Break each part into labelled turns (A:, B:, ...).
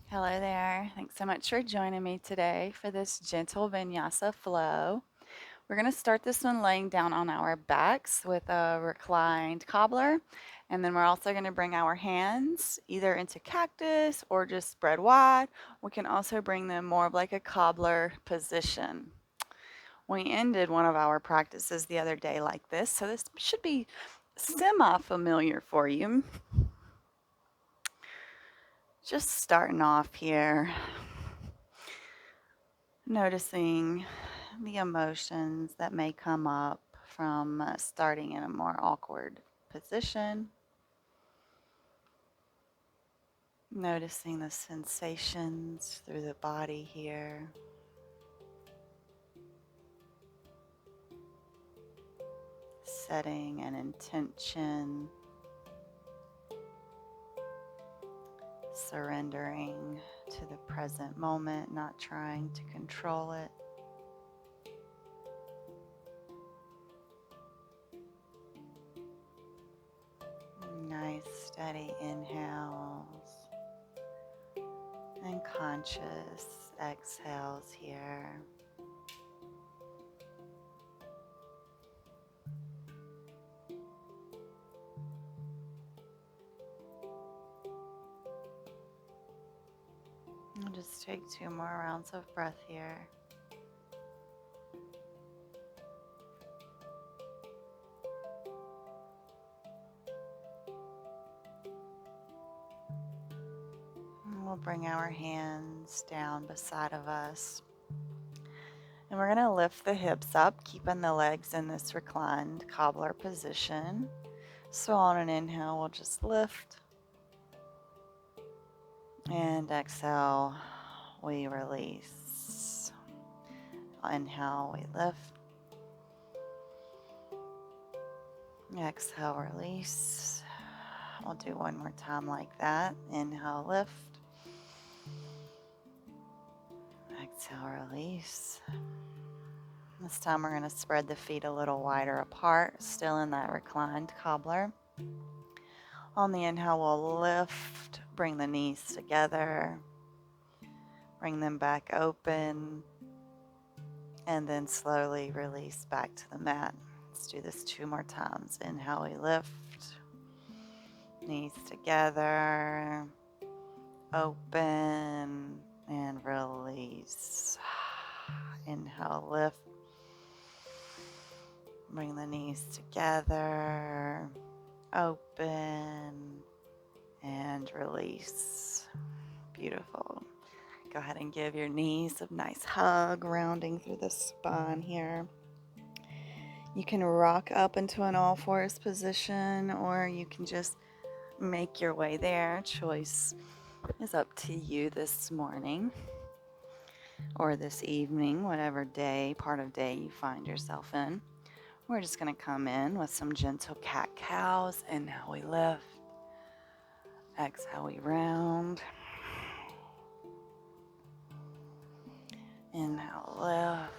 A: Hello there. Thanks so much for joining me today for this gentle vinyasa flow. We're going to start this one laying down on our backs with a reclined cobbler. And then we're also going to bring our hands either into cactus or just spread wide. We can also bring them more of like a cobbler position. We ended one of our practices the other day like this, so this should be semi-familiar for you. Just starting off here. Noticing the emotions that may come up from starting in a more awkward position. Noticing the sensations through the body here. Setting an intention. Surrendering to the present moment, not trying to control it. Nice steady inhales and conscious exhales here. I'll just take 2 more rounds of breath here. And we'll bring our hands down beside of us. And we're going to lift the hips up, keeping the legs in this reclined cobbler position. So on an inhale, we'll just lift. And exhale, we release. Inhale, we lift. Exhale, release. We'll do one more time like that. Inhale, lift. Exhale, release. This time we're going to spread the feet a little wider apart, still in that reclined cobbler. On the inhale, we'll lift, bring the knees together, bring them back open, and then slowly release back to the mat. Let's do this 2 more times. Inhale, we lift, knees together, open, and release. Inhale, lift, bring the knees together, open, and release. Beautiful. Go ahead and give your knees a nice hug, rounding through the spine here. You can rock up into an all fours position, or you can just make your way there. Choice is up to you this morning or this evening, whatever day, part of day you find yourself in. We're just going to come in with some gentle cat-cows. Inhale, we lift. Exhale, we round. Inhale, lift.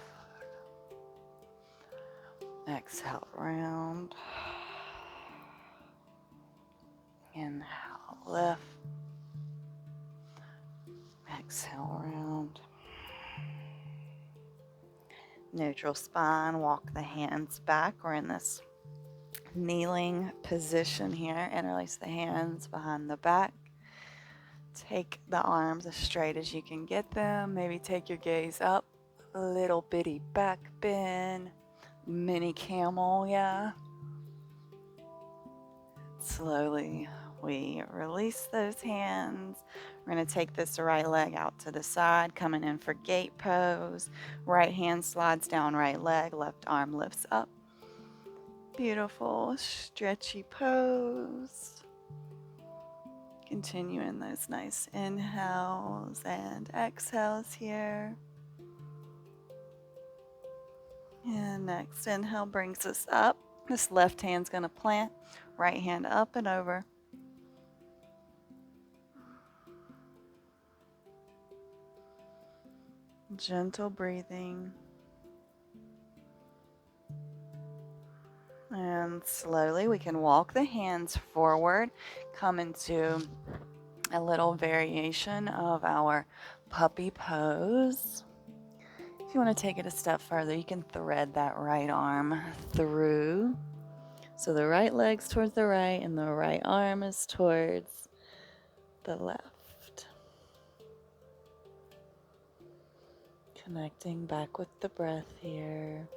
A: Exhale, round. Inhale, lift. Exhale, round. Neutral spine, walk the hands back. We're in this kneeling position here. Interlace the hands behind the back. Take the arms as straight as you can get them. Maybe take your gaze up. A little bitty back bend. Mini camel, yeah. Slowly we release those hands. We're going to take this right leg out to the side, coming in for gate pose. Right hand slides down right leg, left arm lifts up. Beautiful, stretchy pose. Continuing those nice inhales and exhales here. And next inhale brings us up. This left hand's going to plant, right hand up and over. Gentle breathing. And slowly we can walk the hands forward, come into a little variation of our puppy pose. If you want to take it a step further, you can thread that right arm through. So the right leg's towards the right and the right arm is towards the left. Connecting back with the breath here.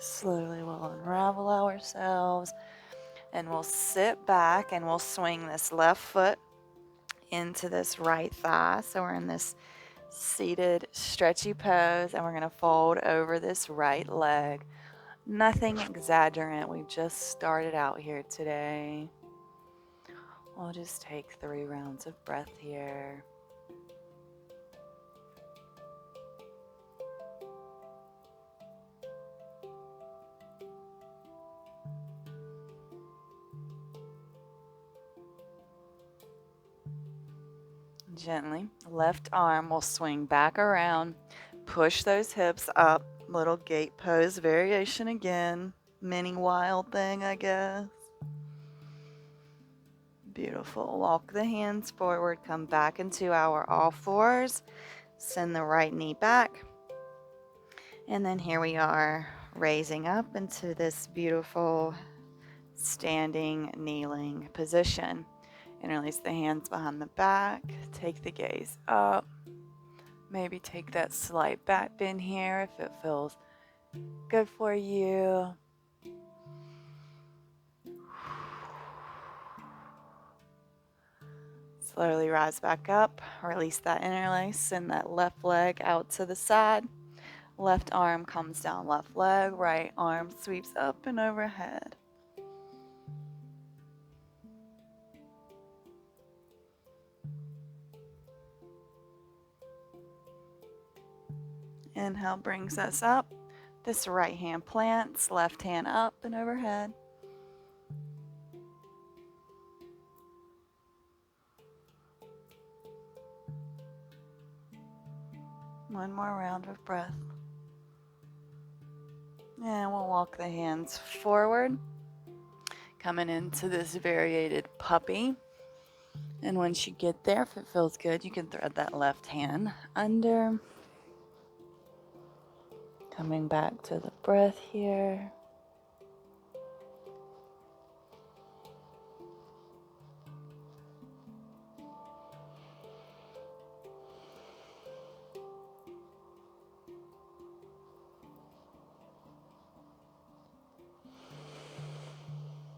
A: Slowly we'll unravel ourselves and we'll sit back and we'll swing this left foot into this right thigh. So we're in this seated stretchy pose and we're going to fold over this right leg. Nothing exaggerant. We just started out here today. We'll just take 3 rounds of breath here. Gently, left arm will swing back around, push those hips up, little gate pose variation again, mini wild thing, I guess. Beautiful. Walk the hands forward, come back into our all fours, send the right knee back, and then here we are raising up into this beautiful standing, kneeling position. Interlace the hands behind the back, take the gaze up. Maybe take that slight back bend here if it feels good for you. Slowly rise back up, release that interlace, send that left leg out to the side. Left arm comes down, left leg, right arm sweeps up and overhead. Inhale brings us up. This right hand plants, left hand up and overhead. One more round of breath. And we'll walk the hands forward, coming into this variated puppy. And once you get there, if it feels good, you can thread that left hand under. Coming back to the breath here.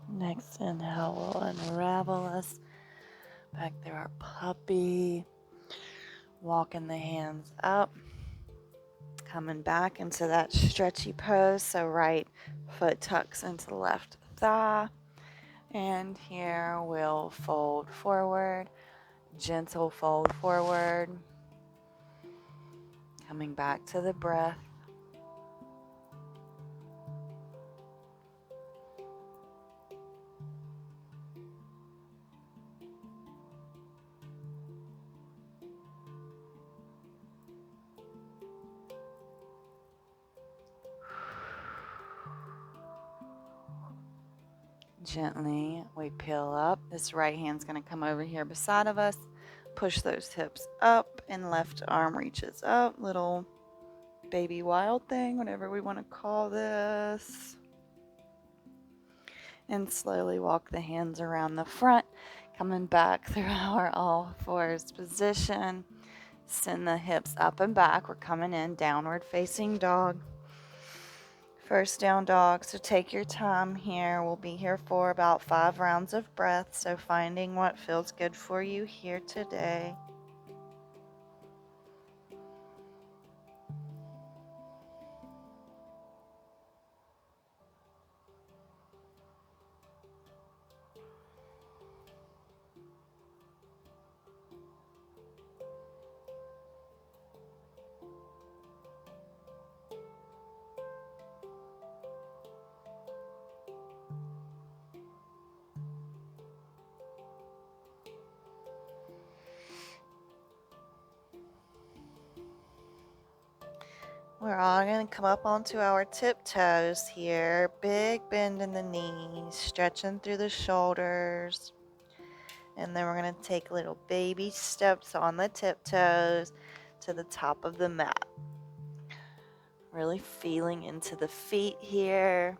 A: Next inhale will unravel us back through our puppy. Walking the hands up. Coming back into that stretchy pose. So right foot tucks into the left thigh. And here we'll fold forward. Gentle fold forward. Coming back to the breath. Gently, we peel up. This right hand's going to come over here beside of us. Push those hips up and left arm reaches up. Little baby wild thing, whatever we want to call this. And slowly walk the hands around the front, coming back through our all fours position. Send the hips up and back. We're coming in downward facing dog. First down dog, so take your time here. We'll be here for about 5 rounds of breath, so finding what feels good for you here today. We're all going to come up onto our tiptoes here. Big bend in the knees, stretching through the shoulders. And then we're going to take little baby steps on the tiptoes to the top of the mat. Really feeling into the feet here.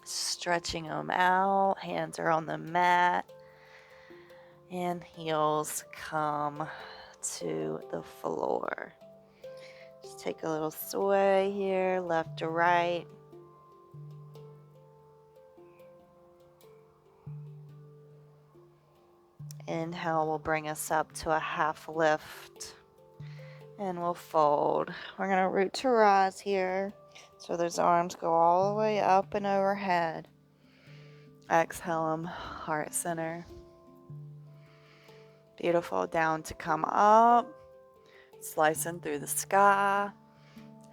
A: Stretching them out. Hands are on the mat. And heels come to the floor. Just take a little sway here, left to right. Inhale will bring us up to a half lift. And we'll fold. We're going to root to rise here. So those arms go all the way up and overhead. Exhale them, heart center. Beautiful. Down to come up. Slicing through the sky.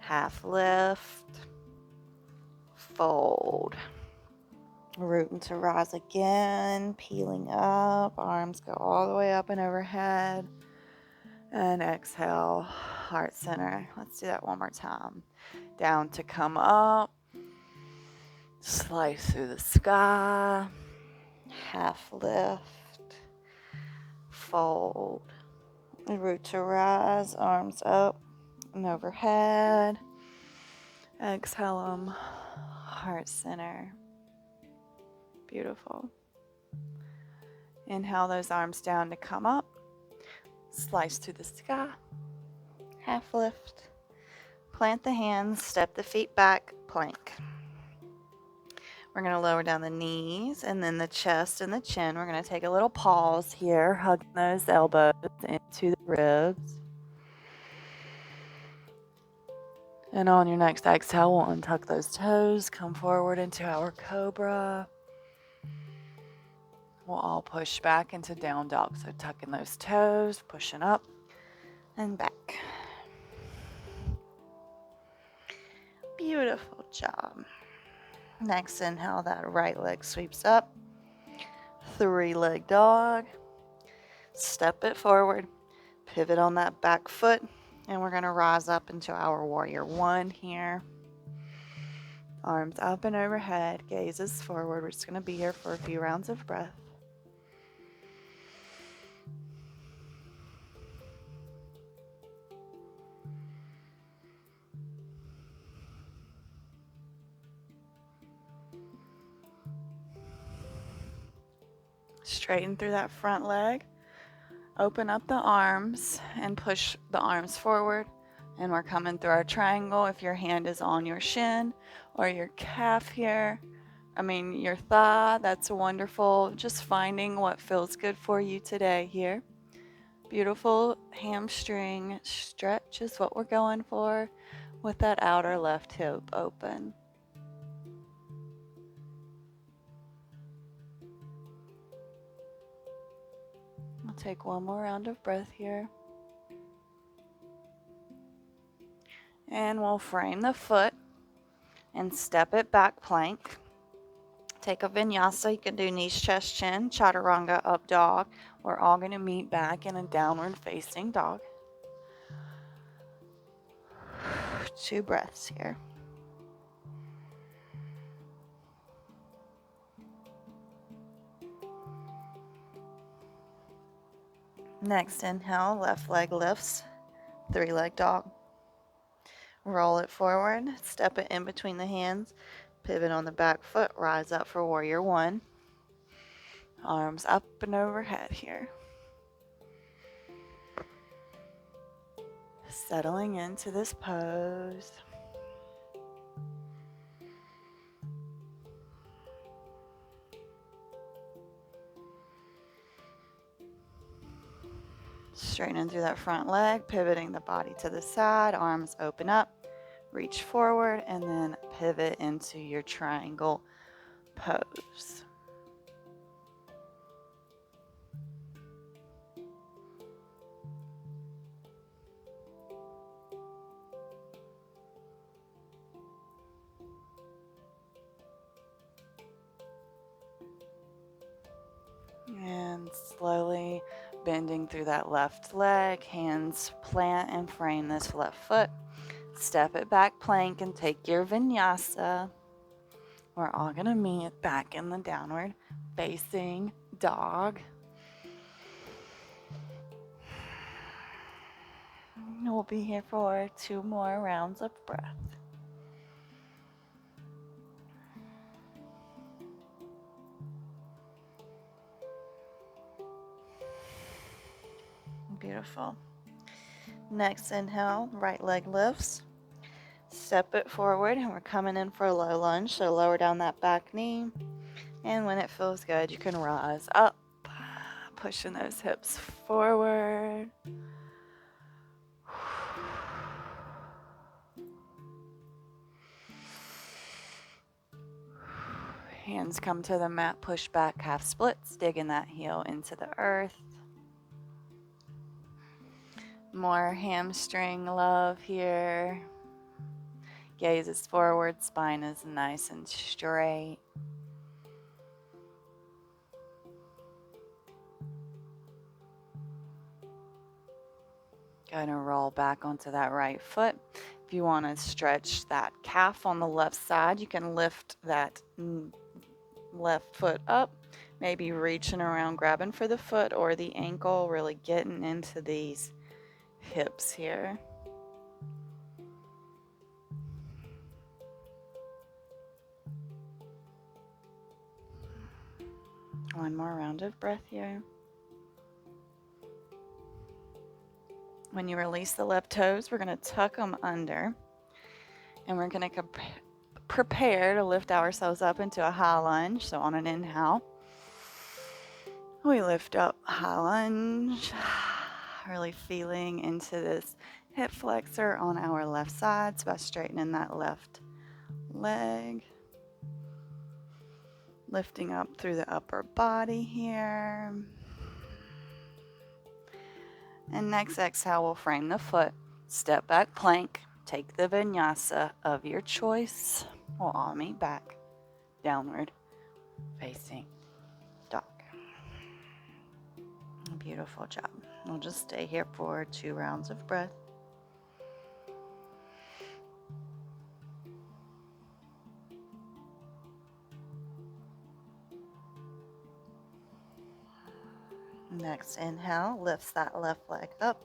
A: Half lift. Fold. Rooting to rise again. Peeling up. Arms go all the way up and overhead. And exhale, heart center. Let's do that one more time. Down to come up. Slice through the sky. Half lift. Fold. Root to rise. Arms up and overhead. Exhale them. Heart center. Beautiful. Inhale those arms down to come up. Slice through the sky. Half lift. Plant the hands. Step the feet back. Plank. We're going to lower down the knees and then the chest and the chin. We're going to take a little pause here, hugging those elbows into the ribs. And on your next exhale, we'll untuck those toes, come forward into our cobra. We'll all push back into down dog. So tucking those toes, pushing up and back. Beautiful job. Next inhale, that right leg sweeps up. 3-leg dog. Step it forward. Pivot on that back foot. And we're going to rise up into our warrior one here. Arms up and overhead. Gazes forward. We're just going to be here for a few rounds of breath. Straighten through that front leg. Open up the arms and push the arms forward. And we're coming through our triangle. If your hand is on your shin or your calf here, your thigh, that's wonderful. Just finding what feels good for you today here. Beautiful hamstring stretch is what we're going for with that outer left hip open. We'll take one more round of breath here. And we'll frame the foot and step it back plank. Take a vinyasa. You can do knees, chest, chin, chaturanga, up dog. We're all going to meet back in a downward facing dog. 2 breaths here. Next inhale, left leg lifts, 3-leg dog. Roll it forward, step it in between the hands, pivot on the back foot, rise up for warrior one. Arms up and overhead here. Settling into this pose. Straightening through that front leg, pivoting the body to the side, arms open up, reach forward, and then pivot into your triangle pose. And slowly bending through that left leg, hands plant and frame this left foot. Step it back, plank, and take your vinyasa. We're all going to meet back in the downward facing dog. We'll be here for 2 more rounds of breath. Beautiful. Next inhale, right leg lifts. Step it forward, and we're coming in for a low lunge, so lower down that back knee. And when it feels good, you can rise up, pushing those hips forward. Hands come to the mat, push back, half splits, digging that heel into the earth. More hamstring love here. Gaze is forward, spine is nice and straight. Going to roll back onto that right foot. If you want to stretch that calf on the left side, you can lift that left foot up, maybe reaching around, grabbing for the foot or the ankle, really getting into these hips here. One more round of breath here. When you release the left toes, we're going to tuck them under, and we're going to prepare to lift ourselves up into a high lunge. So on an inhale, we lift up, high lunge, really feeling into this hip flexor on our left side, so by straightening that left leg, lifting up through the upper body here. And next exhale, we'll frame the foot, step back plank, take the vinyasa of your choice. We'll all meet back, downward facing dog. Beautiful job. We'll just stay here for 2 rounds of breath. Next inhale, lifts that left leg up,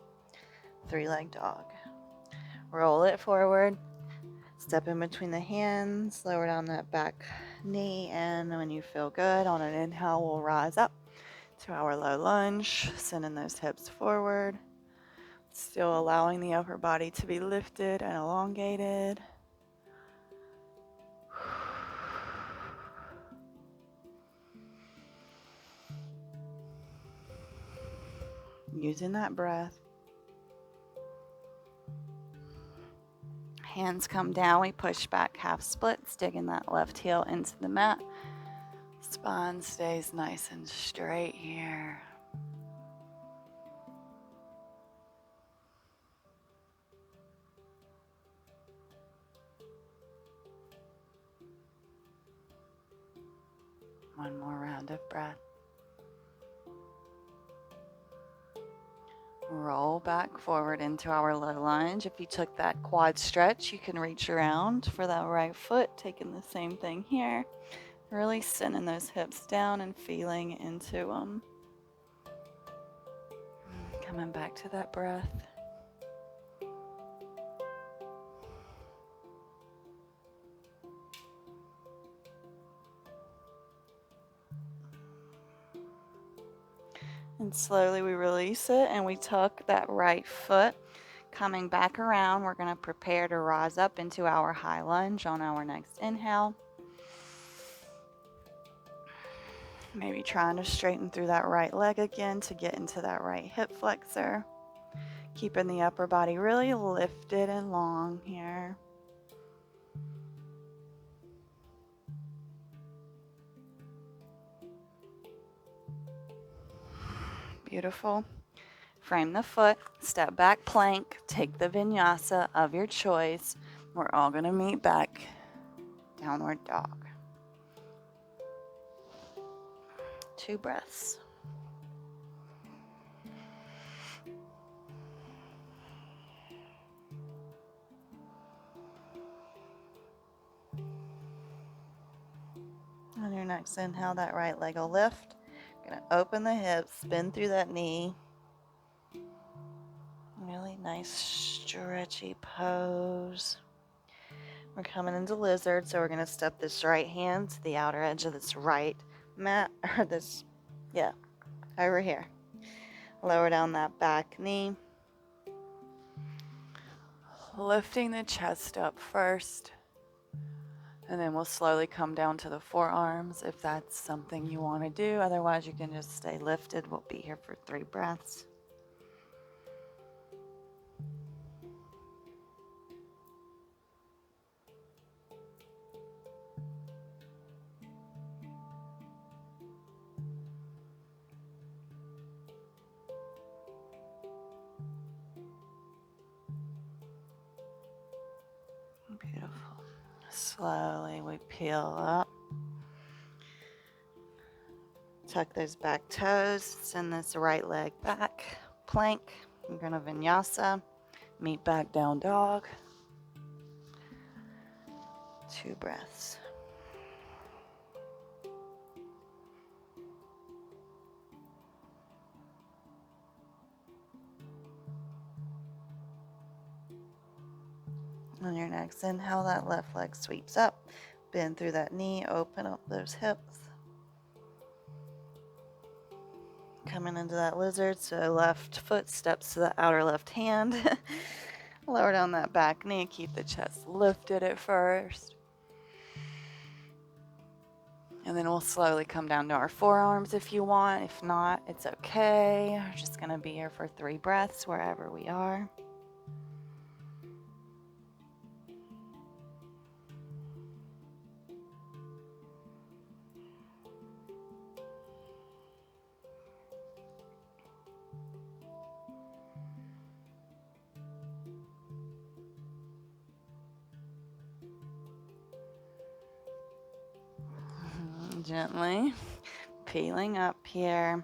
A: 3-leg dog. Roll it forward, step in between the hands, lower down that back knee, and when you feel good, on an inhale, we'll rise up to our low lunge, sending those hips forward, still allowing the upper body to be lifted and elongated. Using that breath. Hands come down, we push back, half splits, digging that left heel into the mat. Spine stays nice and straight here. One more round of breath. Roll back forward into our low lunge. If you took that quad stretch, you can reach around for that right foot, taking the same thing here. Really sending those hips down and feeling into them. Coming back to that breath. And slowly we release it and we tuck that right foot. Coming back around, we're going to prepare to rise up into our high lunge on our next inhale. Maybe trying to straighten through that right leg again to get into that right hip flexor. Keeping the upper body really lifted and long here. Beautiful. Frame the foot, step back plank, take the vinyasa of your choice. We're all going to meet back, downward dog. 2 breaths. On your next inhale, that right leg will lift. You're going to open the hips, spin through that knee. Really nice stretchy pose. We're coming into lizard, so we're going to step this right hand to the outer edge of this right mat, or this, yeah, over here. Lower down that back knee. Lifting the chest up first, and then we'll slowly come down to the forearms if that's something you want to do. Otherwise, you can just stay lifted. We'll be here for 3 breaths. Beautiful. Slowly we peel up. Tuck those back toes. Send this right leg back. Plank. We're going to Vinyasa. Meet back down dog. 2 breaths. On your next inhale, that left leg sweeps up. Bend through that knee. Open up those hips. Coming into that lizard, so left foot steps to the outer left hand. Lower down that back knee. Keep the chest lifted at first. And then we'll slowly come down to our forearms if you want. If not, it's okay. We're just going to be here for 3 breaths wherever we are. Gently peeling up here,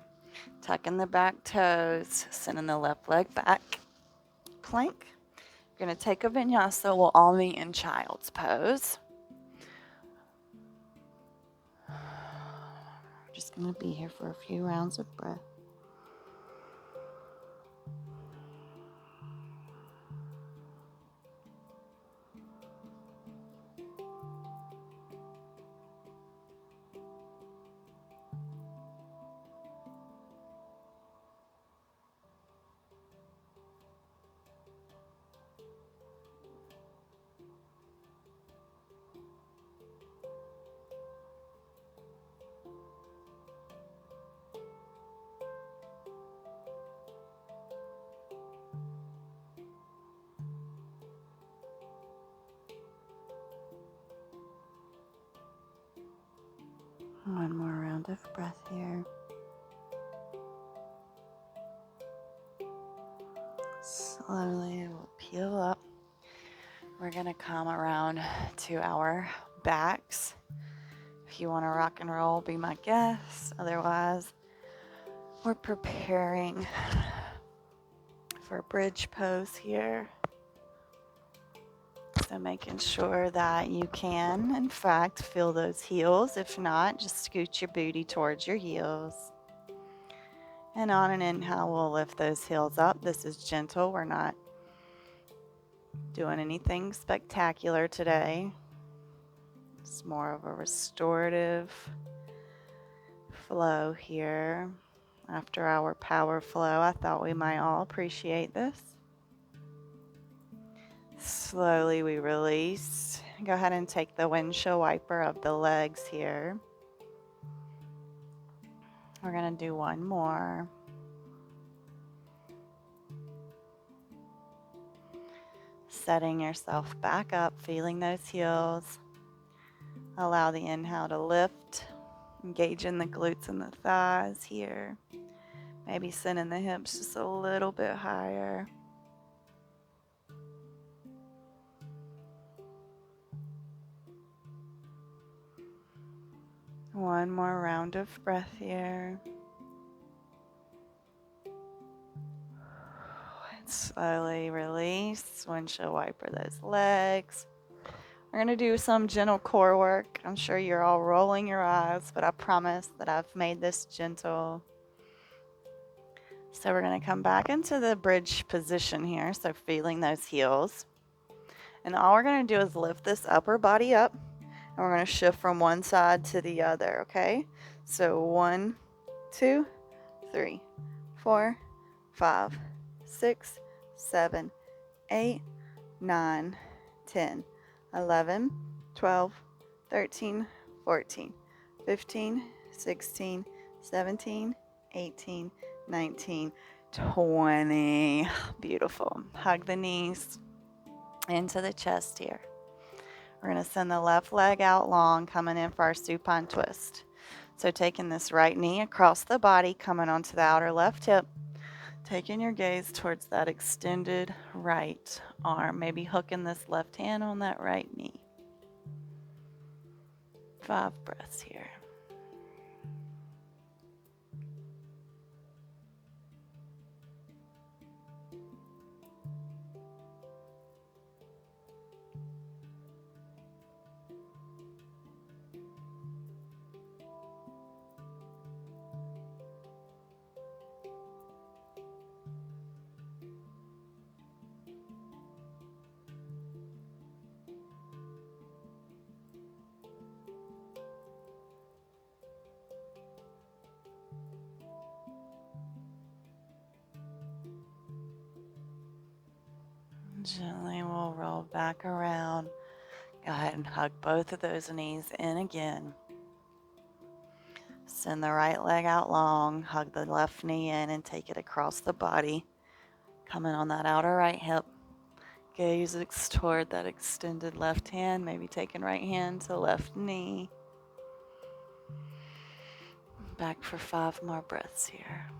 A: tucking the back toes, sending the left leg back, plank. You're going to take a vinyasa. We'll all meet in child's pose. We're just going to be here for a few rounds of breath. One more round of breath here. Slowly we'll peel up. We're going to come around to our backs. If you want to rock and roll, be my guest. Otherwise, we're preparing for bridge pose here. So making sure that you can, in fact, feel those heels. If not, just scoot your booty towards your heels. And on an inhale, we'll lift those heels up. This is gentle. We're not doing anything spectacular today. It's more of a restorative flow here. After our power flow, I thought we might all appreciate this. Slowly we release. Go ahead and take the windshield wiper of the legs here. We're going to do one more. Setting yourself back up, feeling those heels. Allow the inhale to lift. Engage in the glutes and the thighs here. Maybe sending the hips just a little bit higher. One more round of breath here. And slowly release. Windshield wiper those legs. We're going to do some gentle core work. I'm sure you're all rolling your eyes, but I promise that I've made this gentle. So we're going to come back into the bridge position here, so feeling those heels. And all we're going to do is lift this upper body up, and we're going to shift from one side to the other, okay? So 1, 2, 3, 4, 5, 6, 7, 8, 9, 10, 11, 12, 13, 14, 15, 16, 17, 18, 19, 20. Beautiful. Hug the knees into the chest here. We're going to send the left leg out long, coming in for our supine twist. So taking this right knee across the body, coming onto the outer left hip, taking your gaze towards that extended right arm, maybe hooking this left hand on that right knee. 5 breaths here. Gently we'll roll back around. Go ahead and hug both of those knees in again. Send the right leg out long, hug the left knee in and take it across the body. Coming on that outer right hip. Gaze toward that extended left hand, maybe taking right hand to left knee. Back for 5 more breaths here.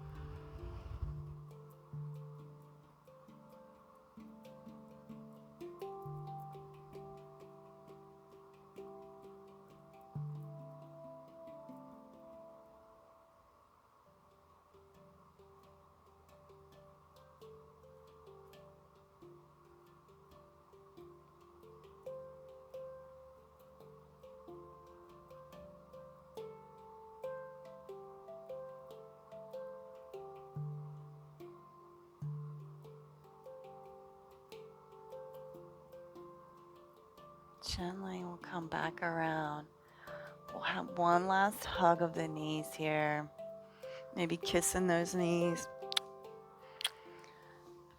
A: Gently we'll come back around. We'll have one last hug of the knees here. Maybe kissing those knees.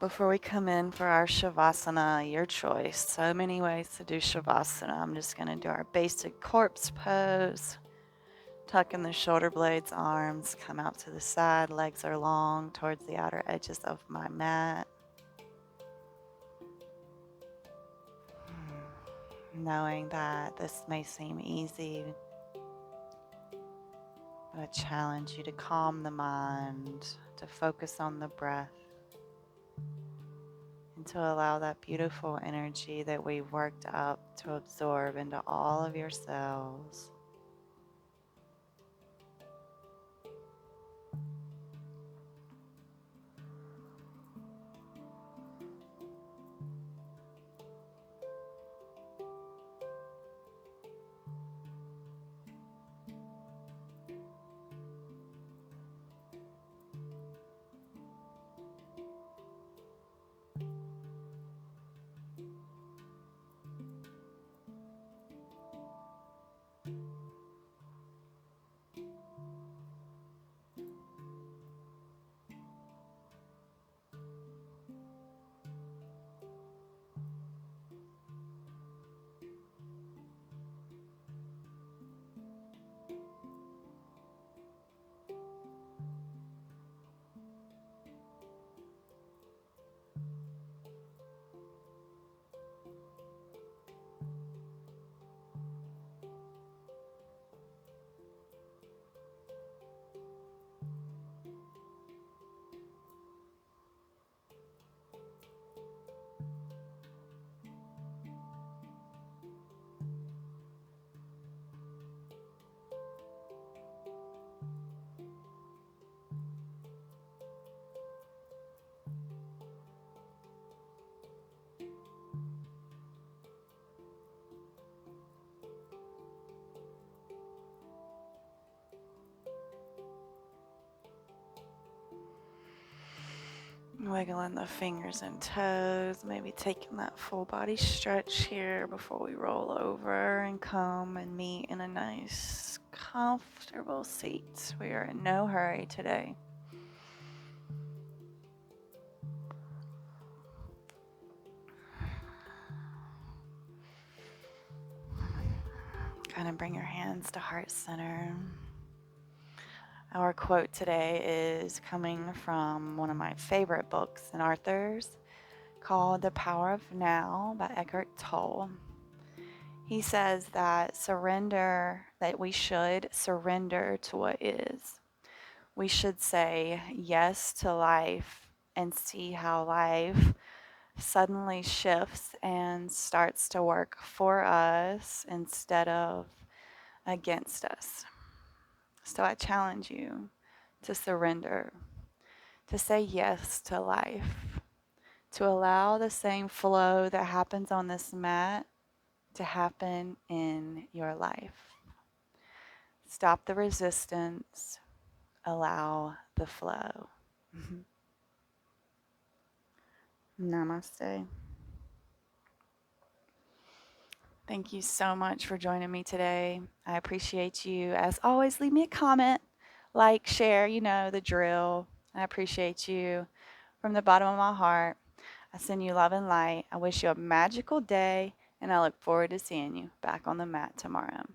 A: Before we come in for our Shavasana, your choice. So many ways to do Shavasana. I'm just going to do our basic corpse pose. Tuck in the shoulder blades, arms come out to the side. Legs are long towards the outer edges of my mat. Knowing that this may seem easy, but I challenge you to calm the mind, to focus on the breath, and to allow that beautiful energy that we've worked up to absorb into all of your cells. Wiggling the fingers and toes, maybe taking that full body stretch here before we roll over and come and meet in a nice, comfortable seat. We are in no hurry today. Kind of bring your hands to heart center. Our quote today is coming from one of my favorite books and authors called The Power of Now by Eckhart Tolle. He says that we should surrender to what is. We should say yes to life and see how life suddenly shifts and starts to work for us instead of against us. So I challenge you to surrender, to say yes to life, to allow the same flow that happens on this mat to happen in your life. Stop the resistance, allow the flow. Namaste. Thank you so much for joining me today. I appreciate you. As always, leave me a comment, like, share, you know the drill. I appreciate you from the bottom of my heart. I send you love and light. I wish you a magical day, and I look forward to seeing you back on the mat tomorrow.